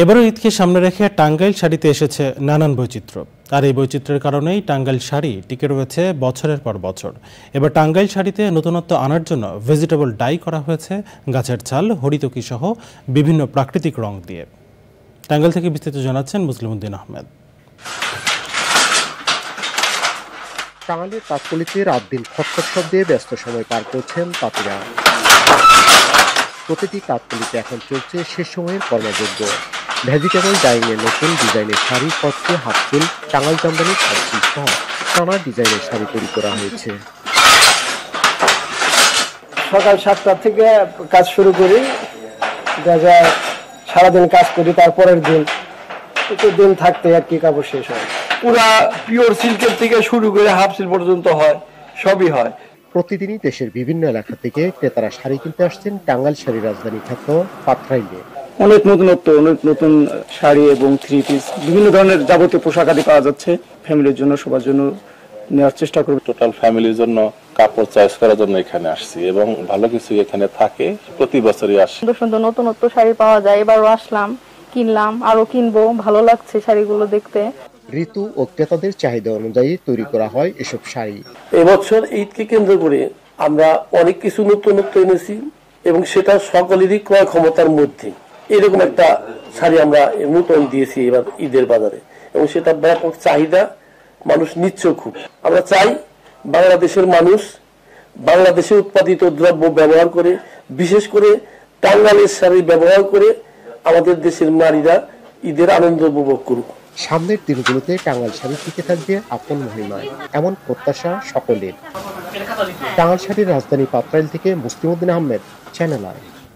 এবারও ঈদকে সামনে রেখে টাঙ্গাইল শাড়িতে এসেছে নানান বৈচিত্র্য। আর এই বৈচিত্র্যের কারণেই টাঙ্গাইল শাড়ি টিকে রয়েছে বছরের পর বছর। এবার টাঙ্গাইল শাড়িতে নতুনত্ব আনার জন্য ভেজিটেবল ডাই করা হয়েছে গাছের ছাল, হরিতকি সহ বিভিন্ন প্রাকৃতিক রং দিয়ে। টাঙ্গাইল থেকে বিস্তারিত জানাচ্ছেন মুসলিমউদ্দিন আহমেদ। টাঙ্গাইলের তাঁতকলিতে রাত দিন খটখট শব্দে ব্যস্ত সময় পার করছেন তাঁতিরা। প্রতিটি তাঁতকলিতে এখন চলছে শেষ সময়ের কর্মযজ্ঞ। ভেজিটেবল ডাইংয়ের নতুন ডিজাইনের শাড়ি, কচ্ছে, হাফফুল, টাঙ্গাইল জামদানির শাড়ি সহ নানা ডিজাইনের শাড়ি তৈরি করা হয়েছে। সকাল 7টা থেকে কাজ শুরু করি, দেখা সারাদিন কাজ করি, তারপরের দিন একটু দিন থাকতে আর কি কাপড় শেষ হয়। পুরা পিওর সিল্কের থেকে শুরু করে হাফ সিল্ক পর্যন্ত হয়, সবই হয়। প্রতিদিনই দেশের বিভিন্ন এলাকা থেকে ক্রেতারা শাড়ি কিনতে আসছেন টাঙ্গাইল শাড়ি রাজধানী খ্যাত পাথরাইলে। অনেক নতুন শাড়ি এবং থ্রি পিস, বিভিন্ন ধরনের যাবতীয় পোশাক আদি পাওয়া যাচ্ছে। ফ্যামিলির জন্য, সবার জন্য নেওয়ার চেষ্টা করব। টোটাল ফ্যামিলির জন্য কাপড় চয়েস করার জন্য এখানে আসছি এবং ভালো কিছু এখানে থাকে, প্রতি বছরই আসি। সুন্দর নতুনত্ব শাড়ি পাওয়া যায়, এবারও আসলাম, কিনলাম, আরো কিনবো। ভালো লাগছে শাড়িগুলো দেখতে। ঋতু ও ক্রেতাদের চাহিদা অনুযায়ী তৈরি করা হয় এসব শাড়ি। এবছর ঈদকে কেন্দ্র করে আমরা অনেক কিছু নতুনত্ব এনেছি এবং সেটা সকলেরই ক্রয় ক্ষমতার মধ্যে। এরকম একটা শাড়ি আমরা নতুন দিয়েছি এবার ঈদের বাজারে এবং সেটা ব্যাপক চাহিদা, মানুষ নিচ্ছে খুব। আমরা চাই বাংলাদেশের মানুষ বাংলাদেশে উৎপাদিত দ্রব্য ব্যবহার করে, বিশেষ করে টাঙ্গাইলের শাড়ি ব্যবহার করে আমাদের দেশের নারীরা ঈদের আনন্দ উপভোগ করুক। সামনের দিনগুলোতে টাঙ্গাইল শাড়ি টিকে থাকবে আপন মহিমায়, এমন প্রত্যাশা সকলের। টাঙ্গাইল শাড়ির রাজধানী পাথরাইল থেকে মুসলিমউদ্দিন আহমেদ, চ্যানেল আই।